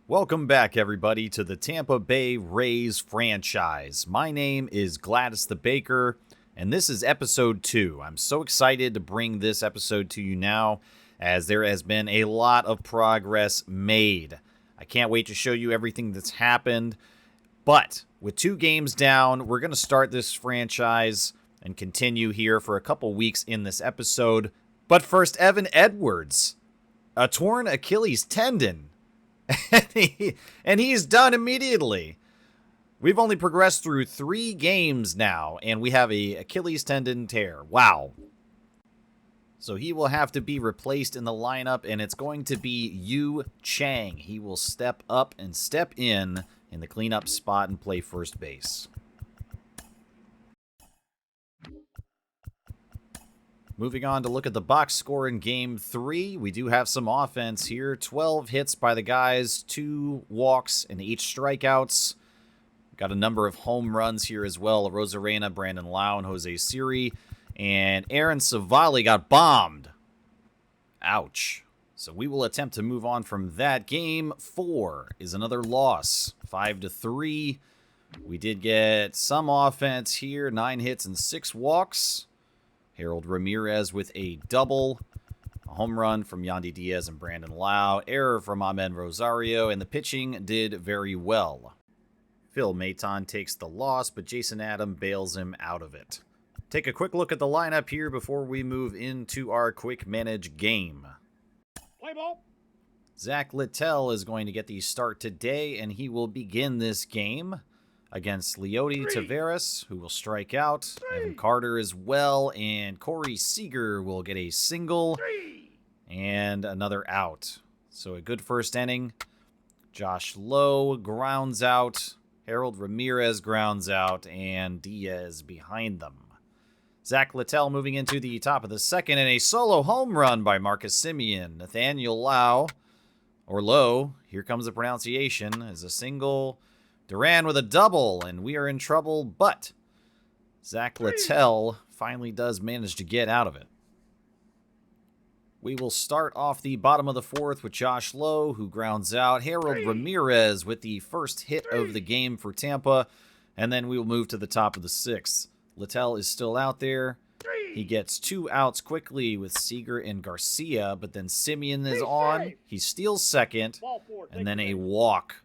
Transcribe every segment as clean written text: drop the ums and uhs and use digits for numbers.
Welcome back, everybody, to the Tampa Bay Rays franchise. My name is Gladys the Baker, and this is episode 2. I'm so excited to bring this episode to you now, as there has been a lot of progress made. I can't wait to show you everything that's happened, but with 2 games down, we're going to start this franchise and continue here for a couple weeks in this episode. But first, Evan Edwards, a torn Achilles tendon. and he's done immediately. We've only progressed through 3 games now, and we have a Achilles tendon tear. Wow. So he will have to be replaced in the lineup, and it's going to be Yu Chang. He will step up and step in the cleanup spot and play first base. Moving on to look at the box score in Game 3, we do have some offense here. 12 hits by the guys, 2 walks, and 8 strikeouts. Got a number of home runs here as well. Rosarena, Brandon Lau, and Jose Siri. And Aaron Savali got bombed. Ouch. So we will attempt to move on from that. Game 4 is another loss, 5-3. We did get some offense here, 9 hits and 6 walks. Harold Ramirez with a double, a home run from Yandy Diaz and Brandon Lau, error from Ahmed Rosario, and the pitching did very well. Phil Maton takes the loss, but Jason Adam bails him out of it. Take a quick look at the lineup here before we move into our quick manage game. Play ball. Zach Littell is going to get the start today, and he will begin this game against Leody Taveras, who will strike out. Evan Carter as well, and Corey Seager will get a single and another out. So a good first inning. Josh Lowe grounds out. Harold Ramirez grounds out, and Diaz behind them. Zach Littell moving into the top of the second, and a solo home run by Marcus Semien. Nathaniel Lowe, here comes the pronunciation, is a single. Duran with a double, and we are in trouble, but Zach Littell finally does manage to get out of it. We will start off the bottom of the 4th with Josh Lowe, who grounds out. Harold Ramirez with the first hit of the game for Tampa, and then we will move to the top of the 6th. Littell is still out there. He gets 2 outs quickly with Seager and Garcia, but then Semien is on. He steals second, and then a walk.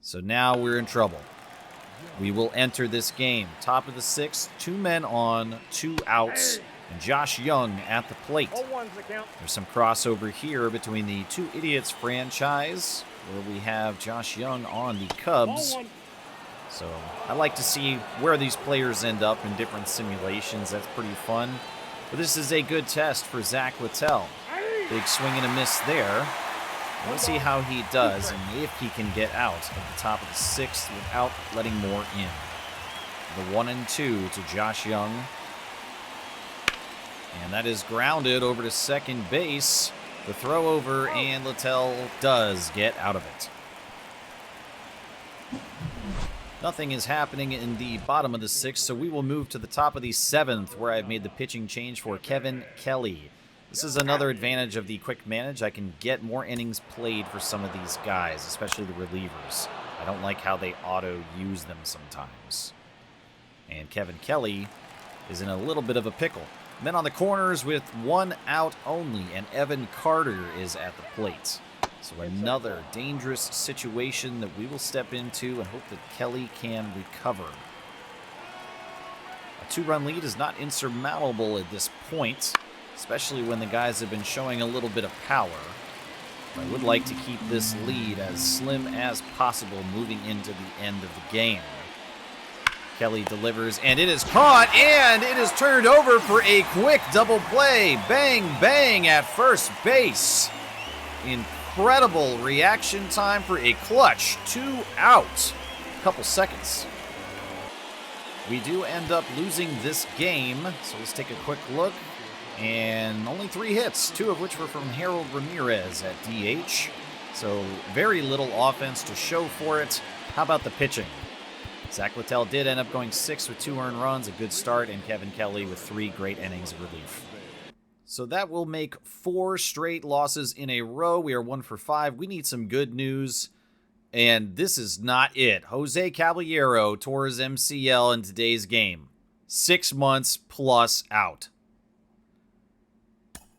So now we're in trouble. We will enter this game. Top of the 6th, 2 men on, 2 outs, and Josh Young at the plate. There's some crossover here between the 2 Idiots franchise, where we have Josh Young on the Cubs. So I like to see where these players end up in different simulations. That's pretty fun. But this is a good test for Zach Littell. Big swing and a miss there. We'll see how he does and if he can get out of the top of the 6th without letting more in. The 1-2 to Josh Young. And that is grounded over to second base. The throw over, and Littell does get out of it. Nothing is happening in the bottom of the 6th, so we will move to the top of the 7th, where I've made the pitching change for Kevin Kelly. This is another advantage of the quick manage. I can get more innings played for some of these guys, especially the relievers. I don't like how they auto-use them sometimes. And Kevin Kelly is in a little bit of a pickle. Men on the corners with 1 out only, and Evan Carter is at the plate. So another dangerous situation that we will step into and hope that Kelly can recover. A 2-run lead is not insurmountable at this point, especially when the guys have been showing a little bit of power. I would like to keep this lead as slim as possible moving into the end of the game. Kelly delivers, and it is caught, and it is turned over for a quick double play. Bang, bang at first base. Incredible reaction time for a clutch 2 out. Couple seconds. We do end up losing this game, so let's take a quick look. And only 3 hits, 2 of which were from Harold Ramirez at DH. So very little offense to show for it. How about the pitching? Zach Littell did end up going 6 with 2 earned runs, a good start, and Kevin Kelly with 3 great innings of relief. So that will make 4 straight losses in a row. We are 1 for 5. We need some good news. And this is not it. Jose Caballero tore his MCL in today's game. 6 months plus out.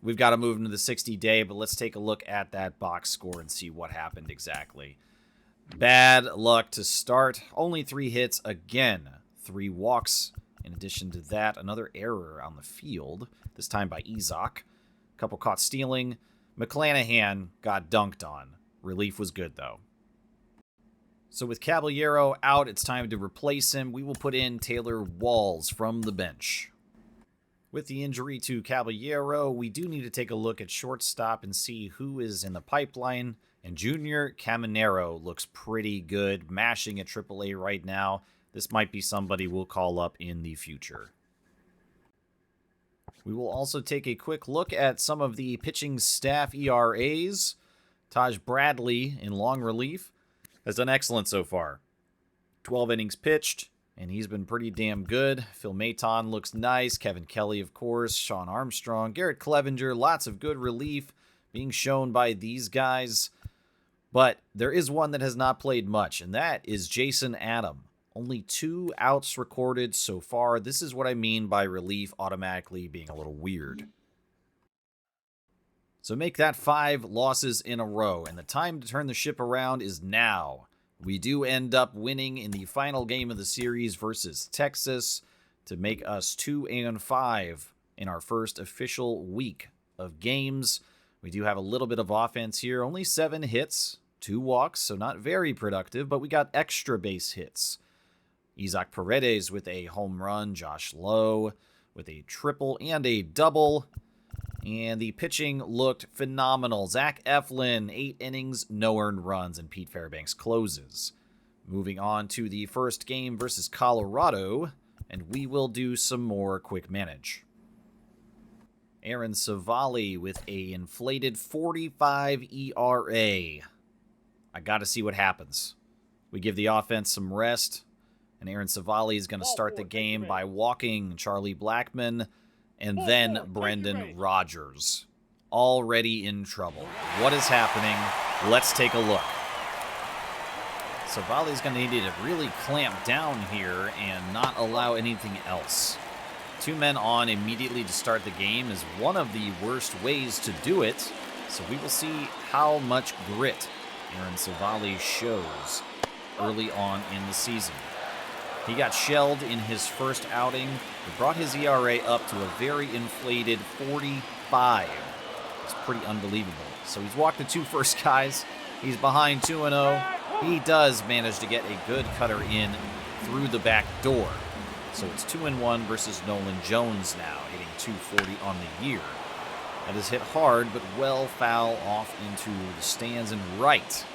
We've got to move into the 60-day, but let's take a look at that box score and see what happened exactly. Bad luck to start. Only 3 hits again. 3 walks. In addition to that, another error on the field, this time by Izak. A couple caught stealing. McClanahan got dunked on. Relief was good, though. So with Caballero out, it's time to replace him. We will put in Taylor Walls from the bench. With the injury to Caballero, we do need to take a look at shortstop and see who is in the pipeline. And Junior Caminero looks pretty good, mashing at AAA right now. This might be somebody we'll call up in the future. We will also take a quick look at some of the pitching staff ERAs. Taj Bradley in long relief has done excellent so far. 12 innings pitched, and he's been pretty damn good. Phil Maton looks nice. Kevin Kelly, of course. Sean Armstrong. Garrett Clevenger. Lots of good relief being shown by these guys. But there is one that has not played much, and that is Jason Adam. Only 2 outs recorded so far. This is what I mean by relief automatically being a little weird. So make that 5 losses in a row, and the time to turn the ship around is now. We do end up winning in the final game of the series versus Texas to make us 2-5 in our first official week of games. We do have a little bit of offense here, only 7 hits, 2 walks, so not very productive, but we got extra base hits. Isaac Paredes with a home run, Josh Lowe with a triple and a double. And the pitching looked phenomenal. Zach Eflin, 8 innings, no earned runs, and Pete Fairbanks closes. Moving on to the first game versus Colorado, and we will do some more quick manage. Aaron Savali with a inflated 45 ERA. I got to see what happens. We give the offense some rest, and Aaron Savali is going to start the game by walking Charlie Blackmon, and then Brendan Rodgers. Already in trouble. What is happening? Let's take a look. Savali's going to need to really clamp down here and not allow anything else. 2 men on immediately to start the game is one of the worst ways to do it, so we will see how much grit Aaron Savali shows early on in the season. He got shelled in his first outing. It brought his ERA up to a very inflated 45. It's pretty unbelievable. So he's walked the 2 first guys. He's behind 2-0. He does manage to get a good cutter in through the back door. So it's 2-1 versus Nolan Jones now, hitting 240 on the year. That is hit hard, but well foul off into the stands and right.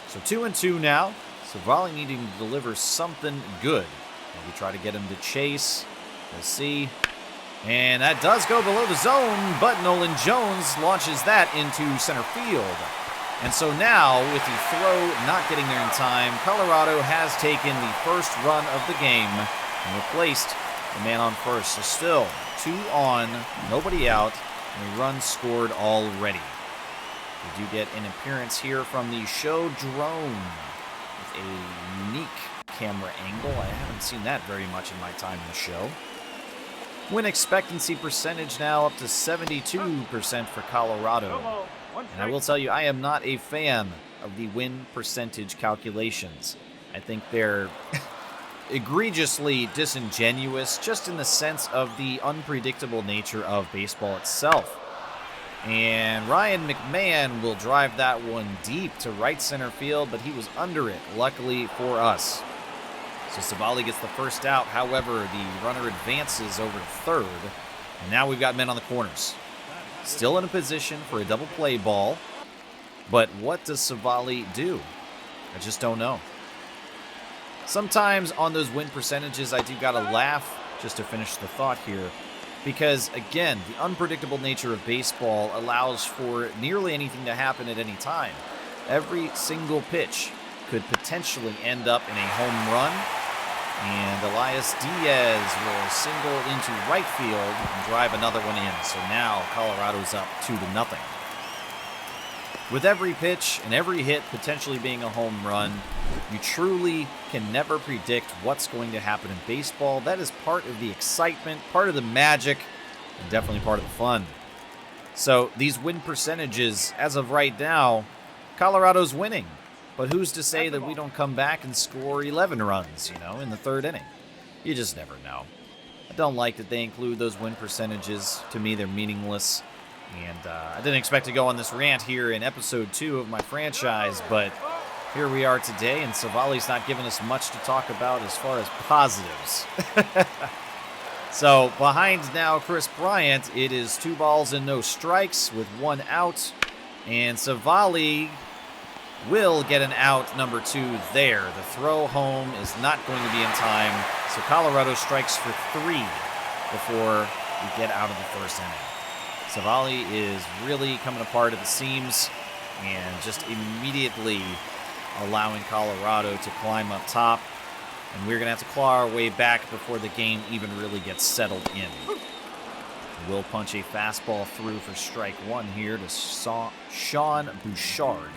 So 2-2 now. Savali needing to deliver something good. Maybe try to get him to chase. We'll see. And that does go below the zone, but Nolan Jones launches that into center field. And so now, with the throw not getting there in time, Colorado has taken the first run of the game and replaced the man on first. So still 2 on, nobody out, and a run scored already. We do get an appearance here from the show drone. A unique camera angle. I haven't seen that very much in my time in the show. Win expectancy percentage now up to 72% for Colorado. And I will tell you, I am not a fan of the win percentage calculations. I think they're egregiously disingenuous, just in the sense of the unpredictable nature of baseball itself. And Ryan McMahon will drive that one deep to right center field, but he was under it, luckily for us. So Savali gets the first out. However, the runner advances over to third, and now we've got men on the corners. Still in a position for a double play ball, but what does Savali do? I just don't know. Sometimes on those win percentages, I do gotta laugh, just to finish the thought here. Because, again, the unpredictable nature of baseball allows for nearly anything to happen at any time. Every single pitch could potentially end up in a home run. And Elias Diaz will single into right field and drive another one in. So now Colorado's up 2-0. With every pitch and every hit potentially being a home run, you truly can never predict what's going to happen in baseball. That is part of the excitement, part of the magic, and definitely part of the fun. So these win percentages, as of right now, Colorado's winning. But who's to say that we don't come back and score 11 runs, in the third inning? You just never know. I don't like that they include those win percentages. To me, they're meaningless. And I didn't expect to go on this rant here in episode 2 of my franchise, but here we are today, and Civale's not giving us much to talk about as far as positives. So behind now Chris Bryant, it is 2 balls and no strikes with 1 out, and Civale will get an out, number 2 there. The throw home is not going to be in time, so Colorado strikes for 3 before we get out of the first inning. Civale is really coming apart at the seams and just immediately allowing Colorado to climb up top. And we're going to have to claw our way back before the game even really gets settled in. We'll punch a fastball through for strike 1 here to Sean Bouchard,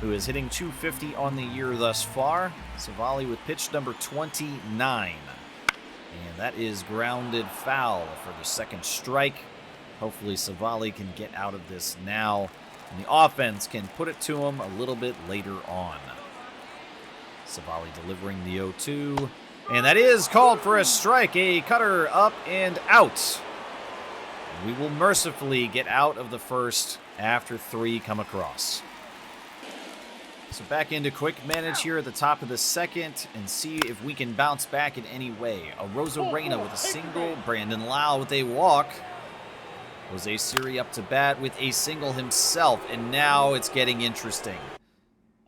who is hitting .250 on the year thus far. Civale with pitch number 29. And that is grounded foul for the second strike. Hopefully Civale can get out of this now, and the offense can put it to him a little bit later on. Civale delivering the 0-2, and that is called for a strike. A cutter up and out. We will mercifully get out of the first after 3 come across. So back into quick manage here at the top of the second and see if we can bounce back in any way. A Rosarena with a single, Brandon Lau with a walk. Jose Siri up to bat with a single himself, and now it's getting interesting.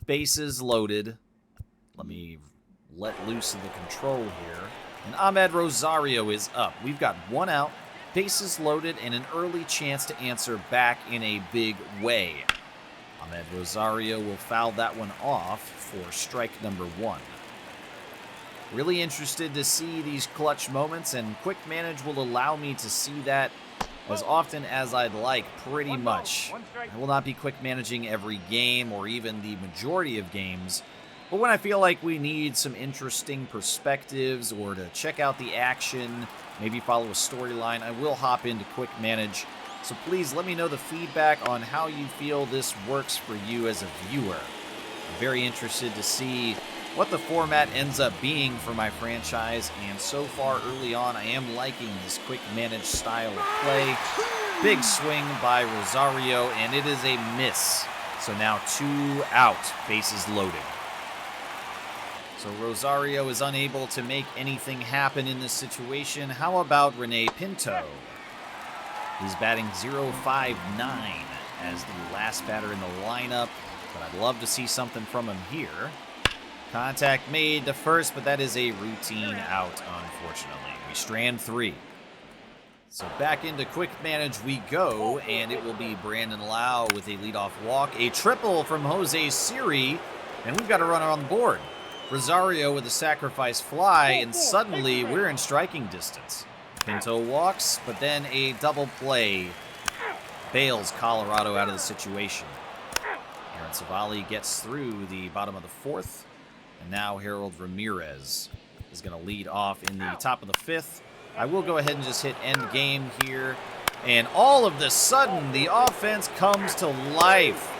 Bases loaded. Let me let loose of the control here. And Ahmed Rosario is up. We've got 1 out, bases loaded, and an early chance to answer back in a big way. Ahmed Rosario will foul that one off for strike number 1. Really interested to see these clutch moments, and quick manage will allow me to see that as often as I'd like, pretty much. I will not be quick managing every game or even the majority of games, but when I feel like we need some interesting perspectives or to check out the action, maybe follow a storyline, I will hop into quick manage. So please let me know the feedback on how you feel this works for you as a viewer. I'm very interested to see what the format ends up being for my franchise, and so far early on I am liking this quick manage style of play. Big swing by Rosario, and it is a miss. So now 2 out, bases loaded. So Rosario is unable to make anything happen in this situation. How about Rene Pinto? He's batting .059 as the last batter in the lineup, but I'd love to see something from him here. Contact made to first, but that is a routine out, unfortunately. We strand 3. So back into quick manage we go, and it will be Brandon Lau with a leadoff walk. A triple from Jose Siri, and we've got a runner on the board. Rosario with a sacrifice fly, and suddenly we're in striking distance. Pinto walks, but then a double play bails Colorado out of the situation. Aaron Civale gets through the bottom of the 4th. And now Harold Ramirez is going to lead off in the top of the 5th. I will go ahead and just hit end game here. And all of a sudden, the offense comes to life.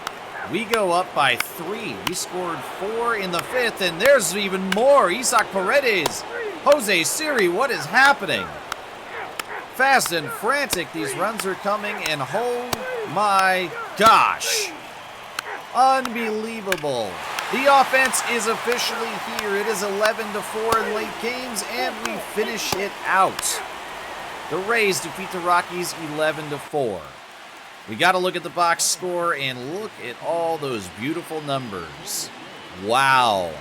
We go up by 3. We scored 4 in the 5th, and there's even more. Isaac Paredes, Jose Siri, what is happening? Fast and frantic, these runs are coming, and oh my gosh. Unbelievable. The offense is officially here. It is 11-4 in late games, and we finish it out. The Rays defeat the Rockies 11-4. We got to look at the box score and look at all those beautiful numbers. Wow.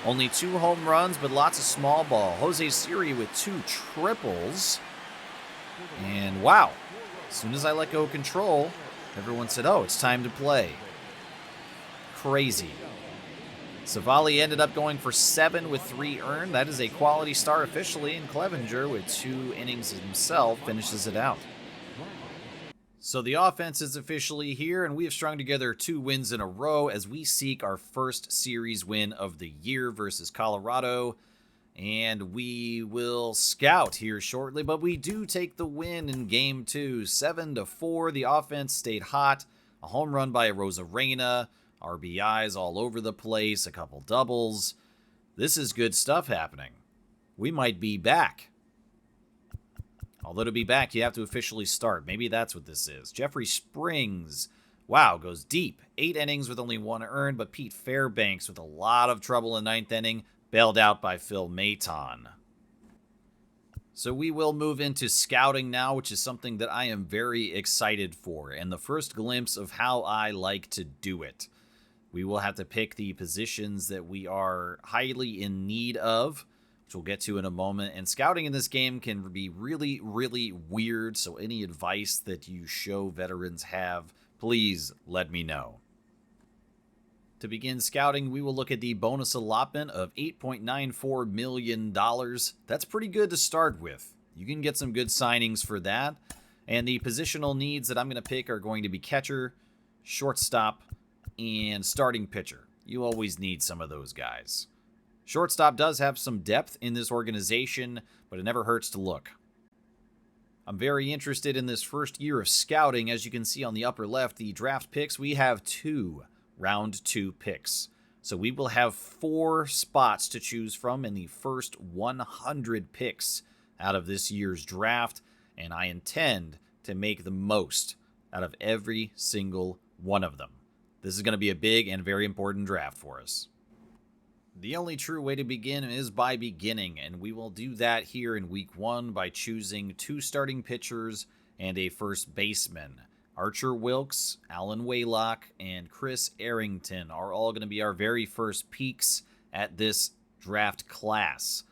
Only 2 home runs, but lots of small ball. Jose Siri with 2 triples. And wow, as soon as I let go of control, everyone said, oh, it's time to play. Crazy. Civale ended up going for 7 with 3 earned. That is a quality start officially, and Clevenger with 2 innings himself finishes it out. So the offense is officially here, and we have strung together 2 wins in a row as we seek our first series win of the year versus Colorado. And we will scout here shortly, but we do take the win in Game 2, 7-4. The offense stayed hot. A home run by Rosarena, RBIs all over the place, a couple doubles. This is good stuff happening. We might be back. Although to be back, you have to officially start. Maybe that's what this is. Jeffrey Springs, wow, goes deep. 8 innings with only 1 earned, but Pete Fairbanks with a lot of trouble in 9th inning, bailed out by Phil Maton. So we will move into scouting now, which is something that I am very excited for, and the first glimpse of how I like to do it. We will have to pick the positions that we are highly in need of, which we'll get to in a moment. And scouting in this game can be really, really weird, so any advice that you show veterans have, please let me know. To begin scouting, we will look at the bonus allotment of $8.94 million. That's pretty good to start with. You can get some good signings for that. And the positional needs that I'm going to pick are going to be catcher, shortstop, and starting pitcher. You always need some of those guys. Shortstop does have some depth in this organization, but it never hurts to look. I'm very interested in this first year of scouting. As you can see on the upper left, the draft picks, we have 2 round 2 picks. So we will have 4 spots to choose from in the first 100 picks out of this year's draft, and I intend to make the most out of every single one of them. This is going to be a big and very important draft for us. The only true way to begin is by beginning, and we will do that here in Week 1 by choosing 2 starting pitchers and a first baseman. Archer Wilkes, Alan Waylock, and Chris Arrington are all going to be our very first peeks at this draft class.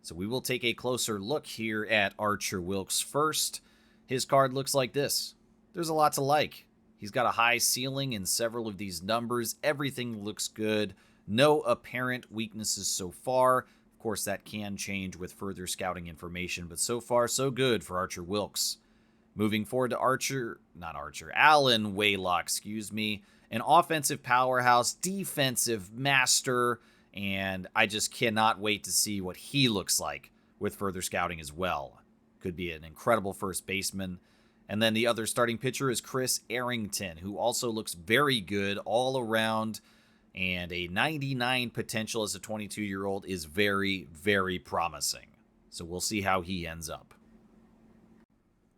So we will take a closer look here at Archer Wilkes first. His card looks like this. There's a lot to like. He's got a high ceiling in several of these numbers. Everything looks good. No apparent weaknesses so far. Of course, that can change with further scouting information, but so far, so good for Archer Wilkes. Moving forward to Alan Waylock, an offensive powerhouse, defensive master, and I just cannot wait to see what he looks like with further scouting as well. Could be an incredible first baseman. And then the other starting pitcher is Chris Arrington, who also looks very good all around, and a 99 potential as a 22-year-old is very, very promising. So we'll see how he ends up.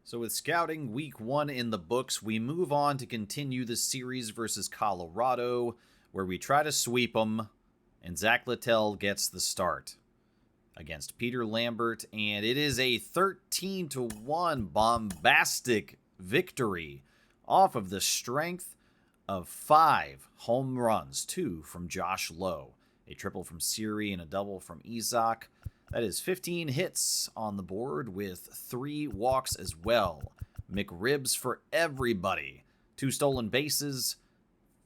So with scouting Week 1 in the books, we move on to continue the series versus Colorado, where we try to sweep them, and Zach Littell gets the start against Peter Lambert, and it is a 13-1 bombastic victory off of the strength of 5 home runs, 2 from Josh Lowe, a triple from Siri, and a double from Isaac. That is 15 hits on the board with 3 walks as well. McRibs for everybody. 2 stolen bases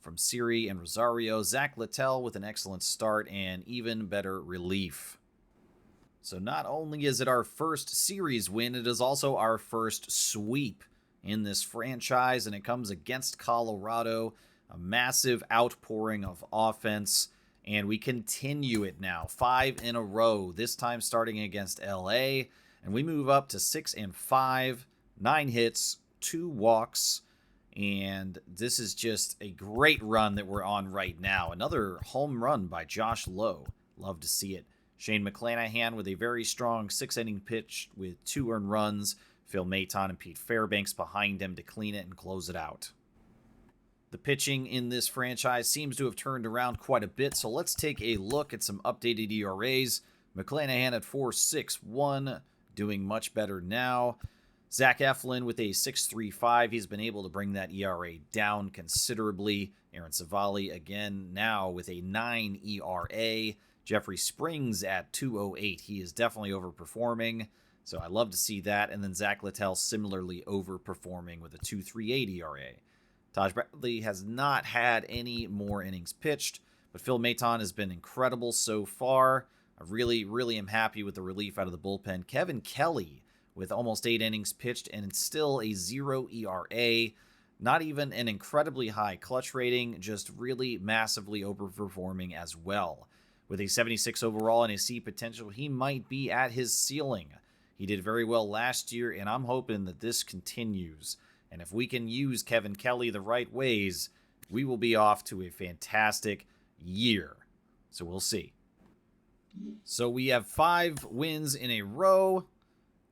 from Siri and Rosario. Zach Littell with an excellent start and even better relief. So not only is it our first series win, it is also our first sweep in this franchise, and it comes against Colorado. A massive outpouring of offense. And we continue it now, 5 in a row, this time starting against LA. And we move up to 6-5, 9 hits, 2 walks. And this is just a great run that we're on right now. Another home run by Josh Lowe. Love to see it. Shane McClanahan with a very strong 6-inning pitch with 2 earned runs. Phil Maton and Pete Fairbanks behind him to clean it and close it out. The pitching in this franchise seems to have turned around quite a bit, so let's take a look at some updated ERAs. McClanahan at 4.61, doing much better now. Zach Eflin with a 6.35. He's been able to bring that ERA down considerably. Aaron Savali again now with a 9 ERA. Jeffrey Springs at 2.08. He is definitely overperforming, so I love to see that. And then Zach Littell similarly overperforming with a 2.38 ERA. Taj Bradley has not had any more innings pitched, but Phil Maton has been incredible so far. I really am happy with the relief out of the bullpen. Kevin Kelly with almost 8 innings pitched and still a 0 ERA. Not even an incredibly high clutch rating, just really massively overperforming as well. With a 76 overall and a C potential, he might be at his ceiling. He did very well last year, and I'm hoping that this continues. And if we can use Kevin Kelly the right ways, we will be off to a fantastic year. So we'll see. So we have 5 wins in a row,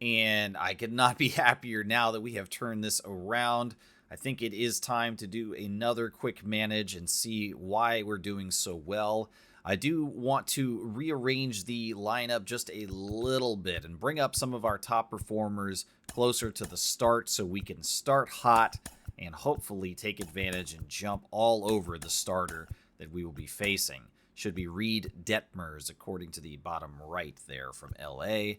and I could not be happier now that we have turned this around. I think it is time to do another quick manage and see why we're doing so well. I do want to rearrange the lineup just a little bit and bring up some of our top performers closer to the start so we can start hot and hopefully take advantage and jump all over the starter that we will be facing. Should be Reed Detmers, according to the bottom right there from LA.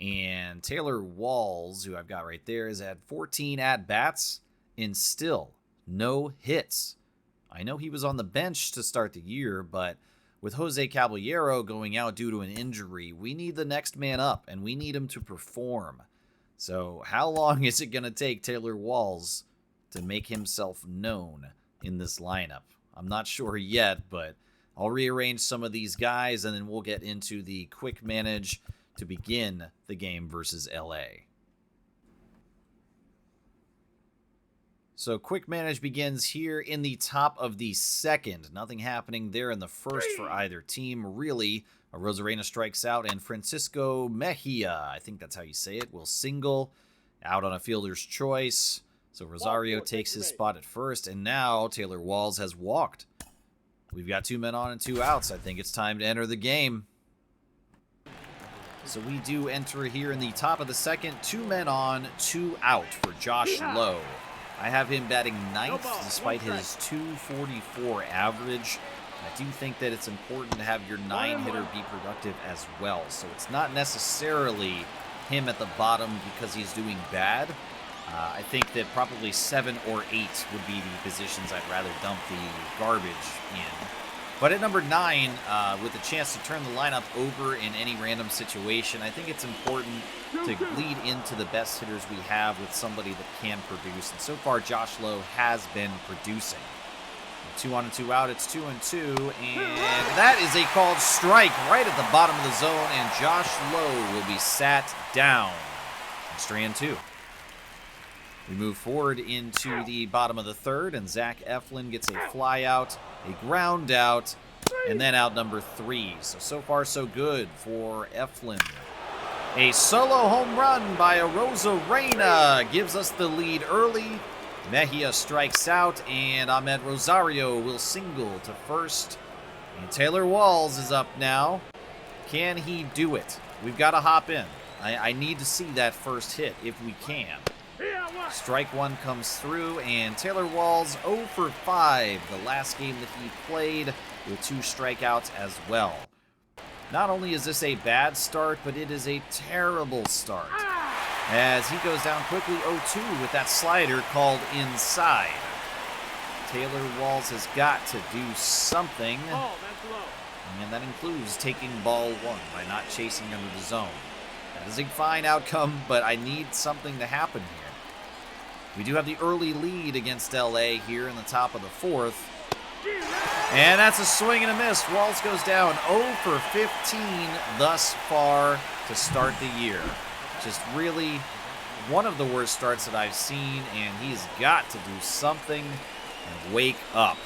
And Taylor Walls, who I've got right there, is at 14 at-bats and still no hits. I know he was on the bench to start the year, but with Jose Caballero going out due to an injury, we need the next man up, and we need him to perform. So how long is it going to take Taylor Walls to make himself known in this lineup? I'm not sure yet, but I'll rearrange some of these guys, and then we'll get into the quick manage to begin the game versus LA. So quick manage begins here in the top of the second. Nothing happening there in the first for either team, really. Rosarena strikes out, and Francisco Mejia, I think that's how you say it, will single out on a fielder's choice. So Rosario takes his spot at first, and now Taylor Walls has walked. We've got 2 men on and 2 outs. I think it's time to enter the game. So we do enter here in the top of the second. 2 men on, 2 out for Josh Lowe. I have him batting 9th despite his .244 average. I do think that it's important to have your 9-hitter be productive as well. So it's not necessarily him at the bottom because he's doing bad. I think that probably 7 or 8 would be the positions I'd rather dump the garbage in. But at number 9, with a chance to turn the lineup over in any random situation, I think it's important to lead into the best hitters we have with somebody that can produce. And so far, Josh Lowe has been producing. 2 on and 2 out, it's 2 and 2, and that is a called strike right at the bottom of the zone, and Josh Lowe will be sat down. Strand 2. We move forward into the bottom of the third, and Zach Eflin gets a fly out, a ground out, and then out number 3. So far, so good for Eflin. A solo home run by Rosarena gives us the lead early. Mejia strikes out, and Ahmed Rosario will single to first. And Taylor Walls is up now. Can he do it? We've got to hop in. I need to see that first hit if we can. Strike 1 comes through, and Taylor Walls 0 for 5, the last game that he played, with 2 strikeouts as well. Not only is this a bad start, but it is a terrible start, as he goes down quickly 0-2 with that slider called inside. Taylor Walls has got to do something, and that includes taking ball 1 by not chasing under the zone. That is a fine outcome, but I need something to happen here. We do have the early lead against LA here in the top of the 4th. And that's a swing and a miss. Walls goes down 0 for 15 thus far to start the year. Just really one of the worst starts that I've seen, and he's got to do something and wake up.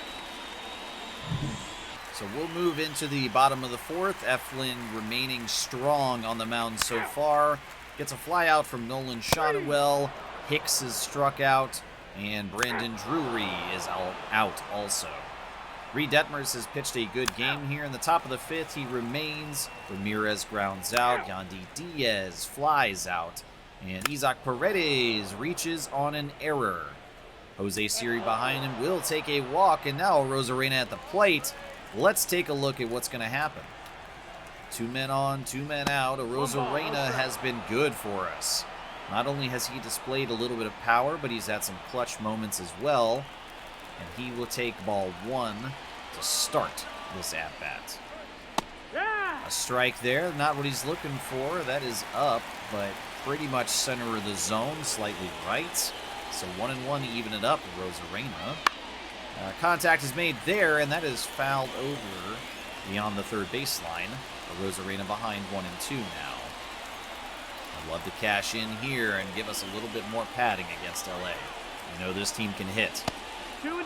So we'll move into the bottom of the 4th. Eflin remaining strong on the mound so far. Gets a fly out from Nolan Shotwell. Hicks is struck out, and Brandon Drury is out also. Reed Detmers has pitched a good game here. In the top of the 5th, he remains. Ramirez grounds out. Yandy Diaz flies out. And Isaac Paredes reaches on an error. Jose Siri behind him will take a walk, and now Rosarena at the plate. Let's take a look at what's going to happen. 2 men on, 2 men out. Rosarena has been good for us. Not only has he displayed a little bit of power, but he's had some clutch moments as well. And he will take ball 1 to start this at-bat. A strike there, not what he's looking for. That is up, but pretty much center of the zone, slightly right. So 1-1 to even it up, Rosarena. Contact is made there, and that is fouled over beyond the third baseline. Rosarena behind 1-2 now. I'd love to cash in here and give us a little bit more padding against LA. You know this team can hit. 2-2.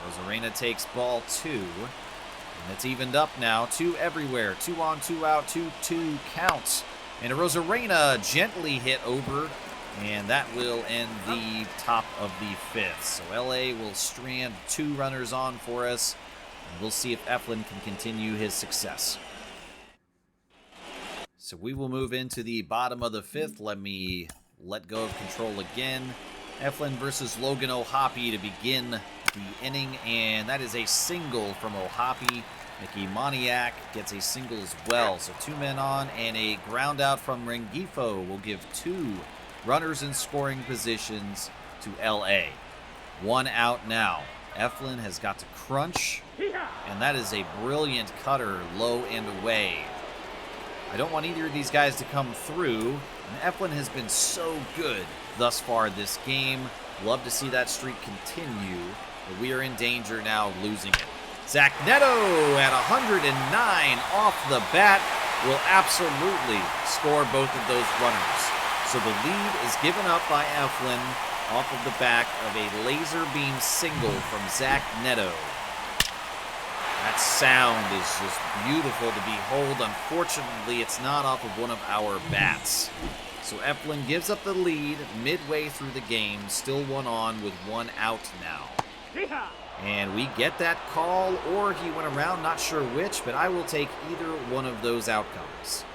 Rosarena takes ball 2. And it's evened up now. 2 everywhere. 2 on, 2 out, 2-2 counts. And a Rosarena gently hit over. And that will end the top of the 5th. So LA will strand 2 runners on for us. And we'll see if Eflin can continue his success. So we will move into the bottom of the 5th. Let me let go of control again. Eflin versus Logan O'Hoppe to begin the inning. And that is a single from O'Hoppe. Mickey Moniak gets a single as well. So 2 men on, and a ground out from Rengifo will give 2 runners in scoring positions to LA. 1 out now. Eflin has got to crunch, and that is a brilliant cutter low and away. I don't want either of these guys to come through, and Eflin has been so good thus far this game. Love to see that streak continue, but we are in danger now of losing it. Zach Neto at 109 off the bat will absolutely score both of those runners. So the lead is given up by Eflin off of the back of a laser beam single from Zach Neto. That sound is just beautiful to behold. Unfortunately, it's not off of one of our bats. So Eflin gives up the lead midway through the game, still 1 on with 1 out now. And we get that call, or he went around, not sure which, but I will take either one of those outcomes.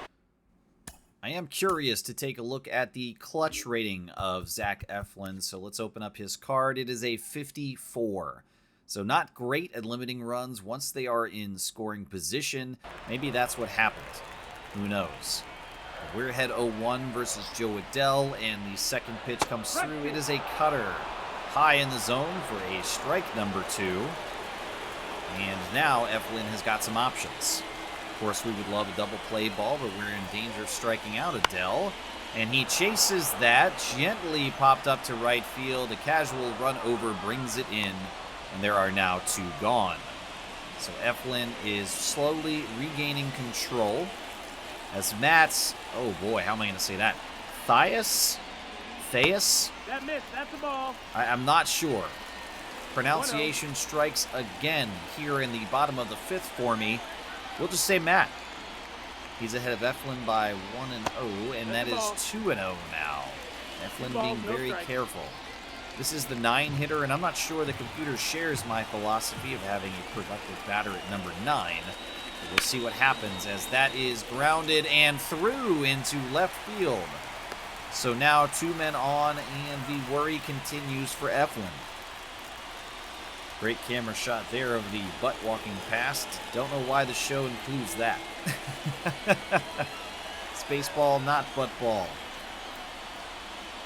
I am curious to take a look at the clutch rating of Zach Eflin, so let's open up his card. It is a 54. So not great at limiting runs once they are in scoring position. Maybe that's what happened. Who knows? But we're ahead 0-1 versus Joe Adell, and the second pitch comes through. It is a cutter. High in the zone for a strike number 2. And now Eflin has got some options. Of course, we would love a double play ball, but we're in danger of striking out Adell. And he chases that, gently popped up to right field. A casual run over brings it in, and there are now 2 gone. So Eflin is slowly regaining control. As Matt's, oh boy, how am I going to say that? Theus? That missed. That's a ball. I'm not sure. Pronunciation strikes again here in the bottom of the 5th for me. We'll just say Matt. He's ahead of Eflin by 1-0, and that is 2-0 now. Eflin being very careful. This is the 9-hitter, and I'm not sure the computer shares my philosophy of having a productive batter at number 9. But we'll see what happens as that is grounded and through into left field. So now 2 men on, and the worry continues for Eflin. Great camera shot there of the butt-walking pass. Don't know why the show includes that. It's baseball, not butt ball.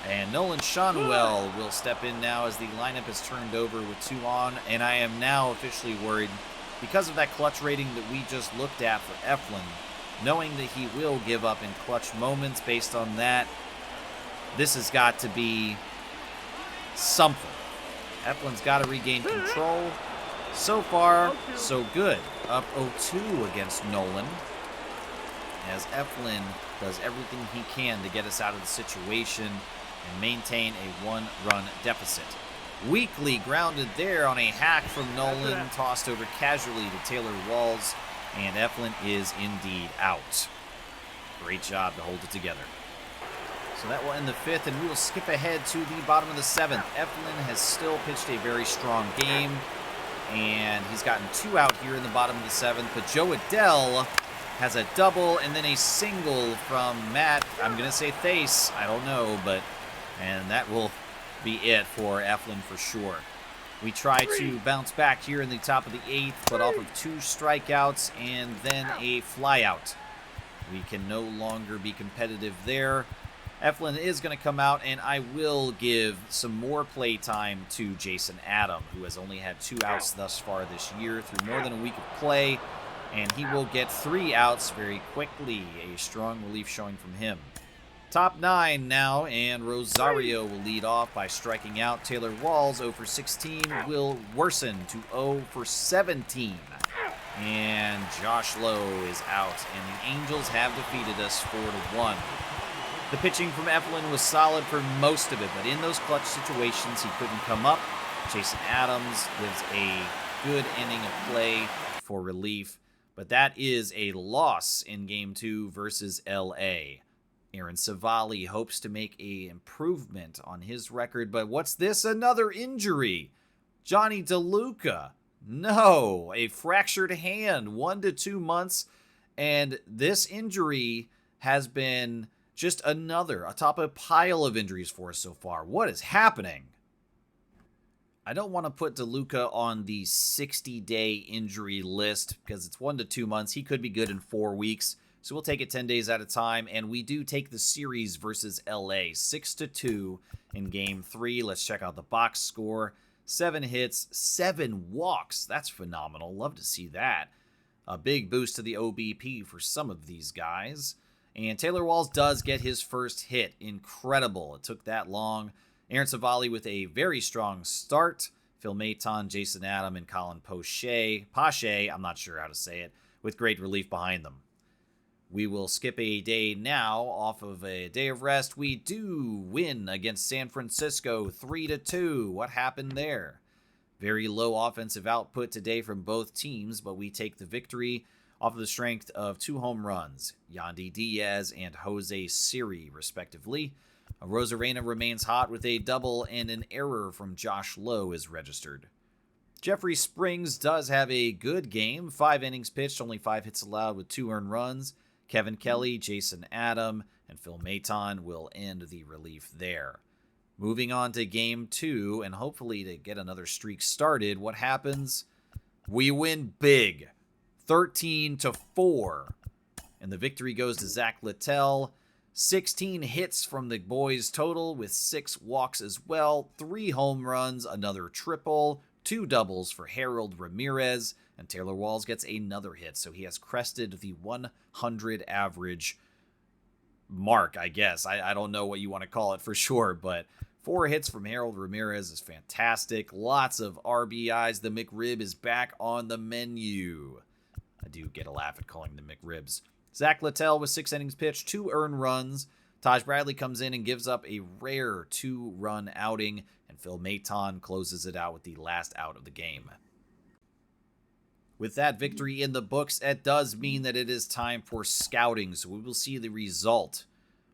And Nolan Shonwell will step in now as the lineup is turned over with 2 on, and I am now officially worried because of that clutch rating that we just looked at for Eflin, knowing that he will give up in clutch moments based on that. This has got to be something. Eflin's got to regain control. So far, so good. Up 0-2 against Nolan, as Eflin does everything he can to get us out of the situation and maintain a 1-run deficit. Weakly grounded there on a hack from Nolan, tossed over casually to Taylor Walls, and Eflin is indeed out. Great job to hold it together. So that will end the 5th, and we will skip ahead to the bottom of the 7th. Eflin has still pitched a very strong game, and he's gotten 2 out here in the bottom of the 7th. But Joe Adell has a double and then a single from Matt. I'm going to say Thace. I don't know, and that will be it for Eflin for sure. We try to bounce back here in the top of the 8th, but off of 2 strikeouts and then a flyout. We can no longer be competitive there. Eflin is going to come out, and I will give some more play time to Jason Adam, who has only had 2 outs thus far this year through more than a week of play. and he will get 3 outs very quickly. A strong relief showing from him. Top 9 now, and Rosario will lead off by striking out. Taylor Walls, 0 for 16, will worsen to 0 for 17. And Josh Lowe is out, and the Angels have defeated us 4-1. The pitching from Eflin was solid for most of it, but in those clutch situations, he couldn't come up. Jason Adams gives a good inning of play for relief, but that is a loss in Game 2 versus LA. Aaron Savali hopes to make an improvement on his record, but what's this? Another injury. Johnny DeLuca. No, a fractured hand, 1 to 2 months, and this injury has been just another atop a pile of injuries for us so far. What is happening? I don't want to put DeLuca on the 60-day injury list because it's 1 to 2 months. He could be good in 4 weeks. So we'll take it 10 days at a time, and we do take the series versus LA 6-2 in Game 3. Let's check out the box score. 7 hits, 7 walks. That's phenomenal. Love to see that. A big boost to the OBP for some of these guys. And Taylor Walls does get his first hit. Incredible. It took that long. Aaron Savali with a very strong start. Phil Maton, Jason Adam, and Colin Poche, I'm not sure how to say it, with great relief behind them. We will skip a day now. Off of a day of rest, we do win against San Francisco 3-2. What happened there? Very low offensive output today from both teams, but we take the victory off of the strength of 2 home runs, Yandy Diaz and Jose Siri, respectively. Rosarena remains hot with a double, and an error from Josh Lowe is registered. Jeffrey Springs does have a good game. 5 innings pitched, only 5 hits allowed with 2 earned runs. Kevin Kelly, Jason Adam, and Phil Maton will end the relief there. Moving on to Game 2, and hopefully to get another streak started, what happens? We win big, 13-4. And the victory goes to Zach Littell. 16 hits from the boys total with 6 walks as well. 3 home runs, another triple, 2 doubles for Harold Ramirez, and Taylor Walls gets another hit, so he has crested the 100 average mark, I guess. I don't know what you want to call it for sure, but 4 hits from Harold Ramirez is fantastic. Lots of RBIs. The McRib is back on the menu. I do get a laugh at calling them McRibs. Zach Littell with 6 innings pitched, 2 earned runs. Taj Bradley comes in and gives up a rare 2-run outing, and Phil Maton closes it out with the last out of the game. With that victory in the books, it does mean that it is time for scouting, so we will see the result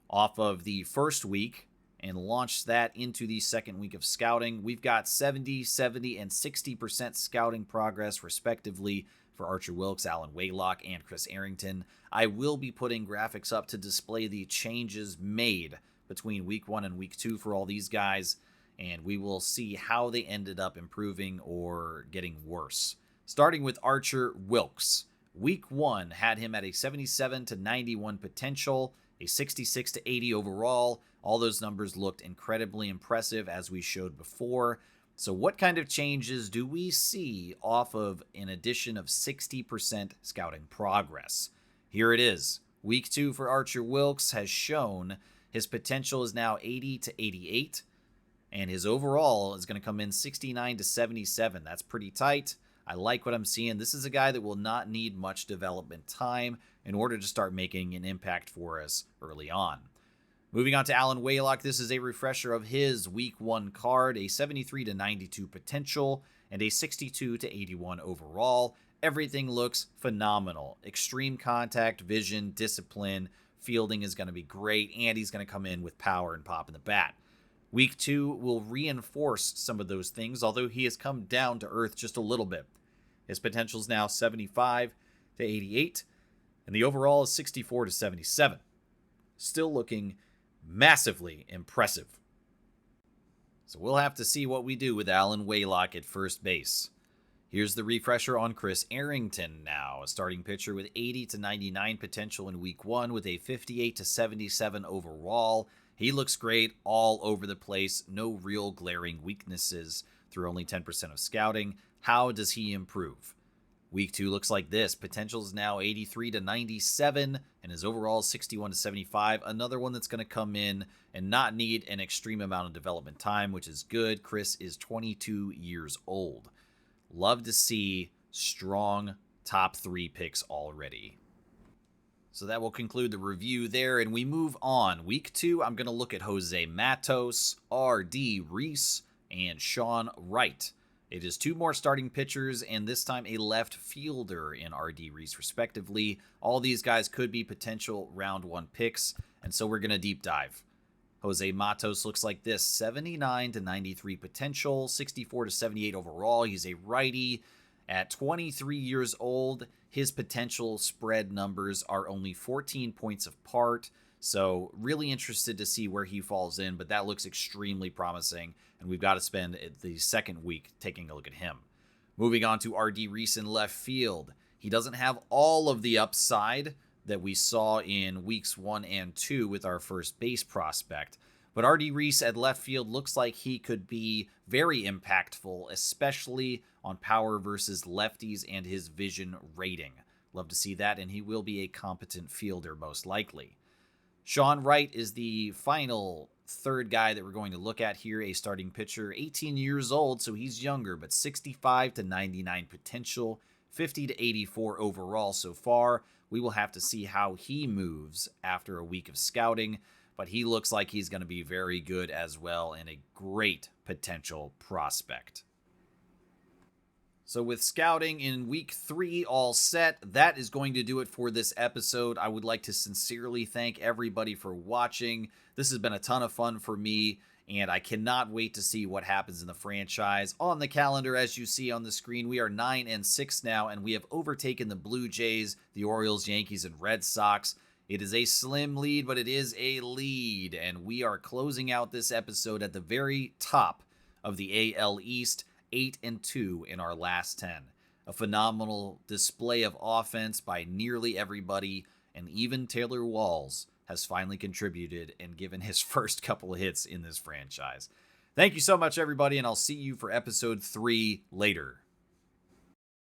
off of the first week and launch that into the second week of scouting. We've got 70, 70, and 60% scouting progress, respectively, for Archer Wilkes, Alan Waylock, and Chris Arrington. I will be putting graphics up to display the changes made between Week 1 and Week 2 for all these guys, and we will see how they ended up improving or getting worse. Starting with Archer Wilkes. Week 1 had him at a 77-91 potential, a 66-80 overall. All those numbers looked incredibly impressive, as we showed before. So what kind of changes do we see off of an addition of 60% scouting progress? Here it is. Week 2 for Archer Wilkes has shown his potential is now 80-88, and his overall is going to come in 69-77. That's pretty tight. I like what I'm seeing. This is a guy that will not need much development time in order to start making an impact for us early on. Moving on to Alan Waylock, this is a refresher of his Week 1 card, a 73-92 potential and a 62-81 overall. Everything looks phenomenal. Extreme contact, vision, discipline, fielding is going to be great, and he's going to come in with power and pop in the bat. Week 2 will reinforce some of those things, although he has come down to earth just a little bit. His potential is now 75-88, and the overall is 64-77. Still looking massively impressive. So we'll have to see what we do with Alan Waylock at first base. Here's the refresher on Chris Arrington now, a starting pitcher with 80-99 potential in Week 1 with a 58-77 overall. He looks great all over the place, no real glaring weaknesses through only 10% of scouting. How does he improve? Week 2 looks like this. Potential is now 83 to 97, and his overall is 61 to 75. Another one that's going to come in and not need an extreme amount of development time, which is good. Chris is 22 years old. Love to see strong top 3 picks already. So that will conclude the review there, and we move on. Week 2, I'm going to look at Jose Matos, R.D. Reese, and Sean Wright. It is 2 more starting pitchers, and this time a left fielder in R.D. Reese, respectively. All these guys could be potential round 1 picks, and so we're going to deep dive. Jose Matos looks like this: 79 to 93 potential, 64 to 78 overall. He's a righty. At 23 years old, his potential spread numbers are only 14 points apart. So really interested to see where he falls in, but that looks extremely promising, and we've got to spend the second week taking a look at him. Moving on to R.D. Reese in left field. He doesn't have all of the upside that we saw in weeks 1 and 2 with our first base prospect, but R.D. Reese at left field looks like he could be very impactful, especially on power versus lefties and his vision rating. Love to see that, and he will be a competent fielder most likely. Sean Wright is the final third guy that we're going to look at here, a starting pitcher, 18 years old, so he's younger, but 65 to 99 potential, 50 to 84 overall so far. We will have to see how he moves after a week of scouting, but he looks like he's going to be very good as well and a great potential prospect. So with scouting in week 3 all set, that is going to do it for this episode. I would like to sincerely thank everybody for watching. This has been a ton of fun for me, and I cannot wait to see what happens in the franchise. On the calendar, as you see on the screen, we are 9-6 now, and we have overtaken the Blue Jays, the Orioles, Yankees, and Red Sox. It is a slim lead, but it is a lead, and we are closing out this episode at the very top of the AL East, 8-2 in our last 10. A phenomenal display of offense by nearly everybody, and even Taylor Walls has finally contributed and given his first couple of hits in this franchise. Thank you so much, everybody, and I'll see you for episode 3 later.